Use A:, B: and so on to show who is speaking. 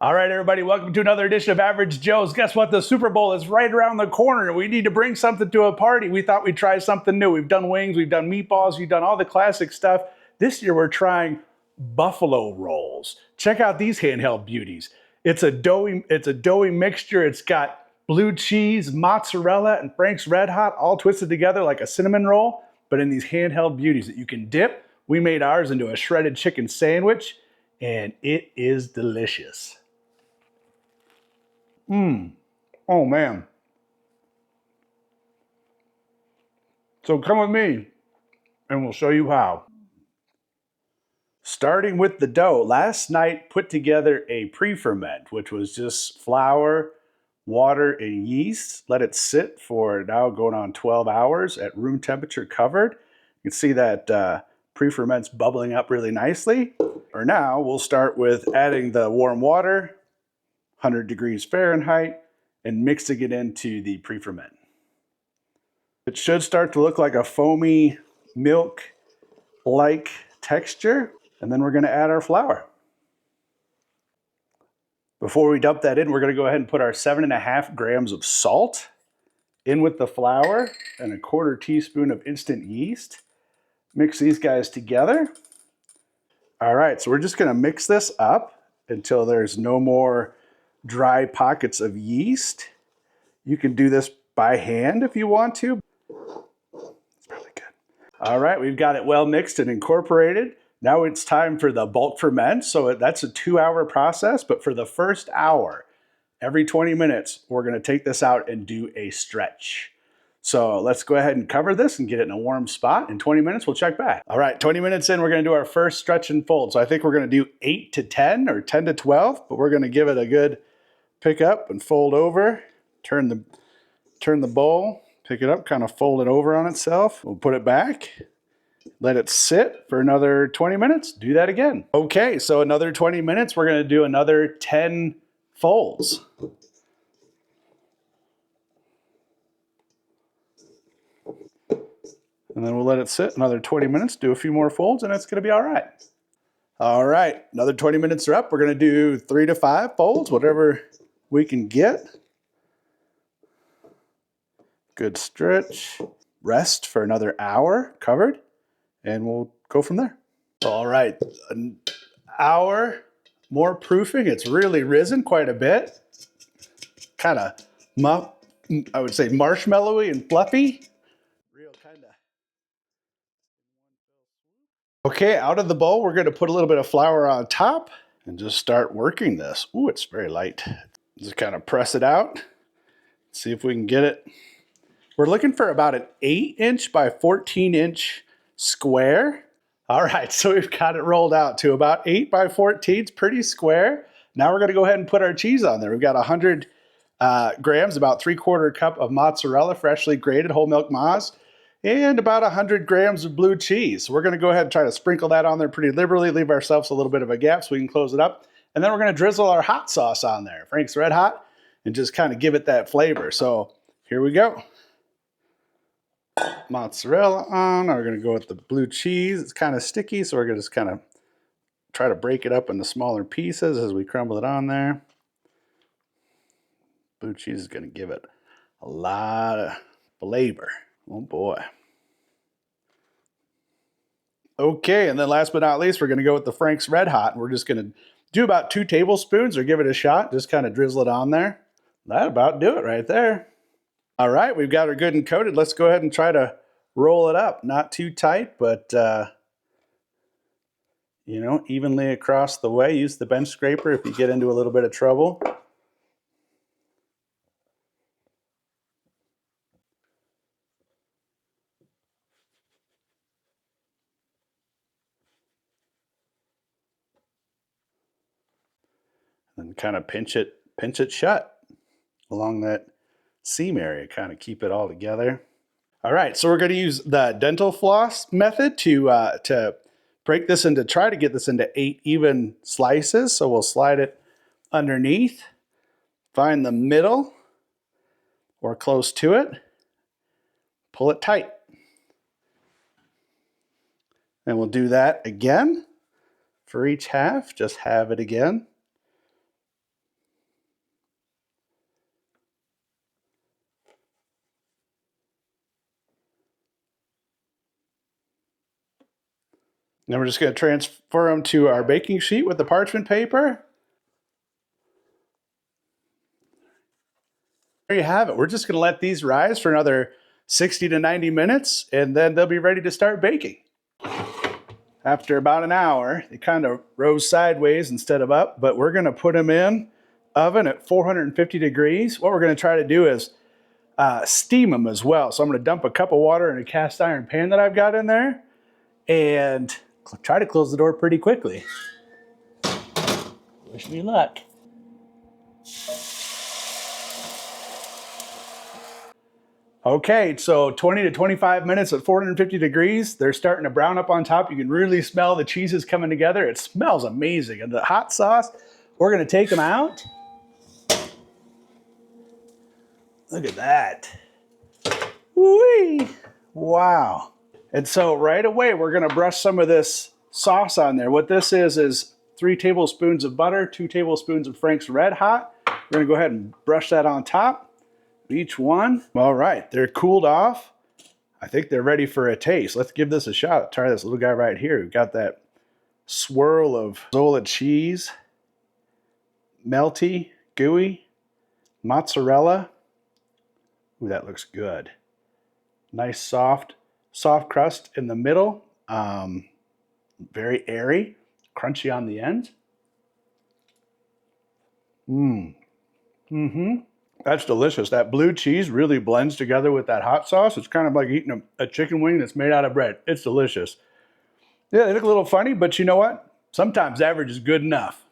A: All right, everybody, welcome to another edition of Average Joe's. Guess what? The Super Bowl is right around the corner. We need to bring something to a party. We thought we'd try something new. We've done wings, we've done meatballs, we've done all the classic stuff. This year we're trying buffalo rolls. Check out these handheld beauties. It's a doughy mixture. It's got blue cheese, mozzarella, and Frank's Red Hot all twisted together like a cinnamon roll, but in these handheld beauties that you can dip. We made ours into a shredded chicken sandwich, and it is delicious. Oh man. So come with me and we'll show you how. Starting with the dough, last night put together a pre-ferment, which was just flour, water, and yeast. Let it sit for now going on 12 hours at room temperature covered. You can see that pre-ferment's bubbling up really nicely. For now, we'll start with adding the warm water, 100 degrees Fahrenheit, and mixing it into the pre-ferment. It should start to look like a foamy milk-like texture, and then we're going to add our flour. Before we dump that in, we're going to go ahead and put our 7.5 grams of salt in with the flour and a 1/4 teaspoon of instant yeast. Mix these guys together. All right, so we're just going to mix this up until there's no more dry pockets of yeast. You can do this by hand if you want to. It's really good. All right, we've got it well mixed and incorporated. Now it's time for the bulk ferment. So that's a 2-hour process, but for the first hour, every 20 minutes, we're going to take this out and do a stretch. So let's go ahead and cover this and get it in a warm spot. In 20 minutes, we'll check back. All right, 20 minutes in, we're going to do our first stretch and fold. So I think we're going to do 8 to 10 or 10 to 12, but we're going to give it a good pick up and fold over. Turn the bowl, pick it up, kind of fold it over on itself. We'll put it back, let it sit for another 20 minutes, do that again. Okay, so another 20 minutes, we're gonna do another 10 folds. And then we'll let it sit another 20 minutes, do a few more folds, and it's gonna be all right. All right, another 20 minutes are up. We're gonna do 3 to 5 folds, whatever we can get. Good stretch. Rest for another hour covered, and we'll go from there. All right, an hour more proofing. It's really risen quite a bit. Kind of, I would say marshmallowy and fluffy. Real kind of. Okay, out of the bowl, we're going to put a little bit of flour on top and just start working this. Ooh, it's very light. Just kind of press it out. See if we can get it. We're looking for about an 8-inch by 14-inch square. All right, so we've got it rolled out to about 8 by 14. It's pretty square. Now we're going to go ahead and put our cheese on there. We've got 100 grams, about 3/4 cup of mozzarella, freshly grated whole milk mozz, and about 100 grams of blue cheese. So we're going to go ahead and try to sprinkle that on there pretty liberally, leave ourselves a little bit of a gap so we can close it up. And then we're going to drizzle our hot sauce on there, Frank's Red Hot, and just kind of give it that flavor. So here we go. Mozzarella on. We're going to go with the blue cheese. It's kind of sticky, so we're going to just kind of try to break it up into smaller pieces as we crumble it on there. Blue cheese is going to give it a lot of flavor. Oh boy. Okay, and then last but not least, we're going to go with the Frank's Red Hot. And we're just going to do about 2 tablespoons or give it a shot. Just kind of drizzle it on there. That'll about do it right there. All right, we've got her good and coated. Let's go ahead and try to roll it up. Not too tight, but you know, evenly across the way. Use the bench scraper if you get into a little bit of trouble. And kind of pinch it shut along that seam area. Kind of keep it all together. All right, so we're going to use the dental floss method to break this into, try to get this into 8 even slices. So we'll slide it underneath, find the middle or close to it, pull it tight. And we'll do that again for each half, just have it again. Then we're just going to transfer them to our baking sheet with the parchment paper. There you have it. We're just going to let these rise for another 60 to 90 minutes, and then they'll be ready to start baking. After about an hour, they kind of rose sideways instead of up, but we're going to put them in oven at 450 degrees. What we're going to try to do is steam them as well. So I'm going to dump a cup of water in a cast iron pan that I've got in there and try to close the door pretty quickly. Wish me luck. Okay, so 20 to 25 minutes at 450 degrees. They're starting to brown up on top. You can really smell the cheeses coming together. It smells amazing. And the hot sauce, we're going to take them out. Look at that. Whee! Wow. And so right away, we're going to brush some of this sauce on there. What this is 3 tablespoons of butter, 2 tablespoons of Frank's Red Hot. We're going to go ahead and brush that on top. Each one. All right, they're cooled off. I think they're ready for a taste. Let's give this a shot. Try this little guy right here. We've got that swirl of Zola cheese, melty, gooey, mozzarella. Ooh, that looks good. Nice soft crust in the middle. Very airy, crunchy on the end. That's delicious. That blue cheese really blends together with that hot sauce. It's kind of like eating a chicken wing that's made out of bread. It's delicious. Yeah, they look a little funny, but you know what? Sometimes average is good enough.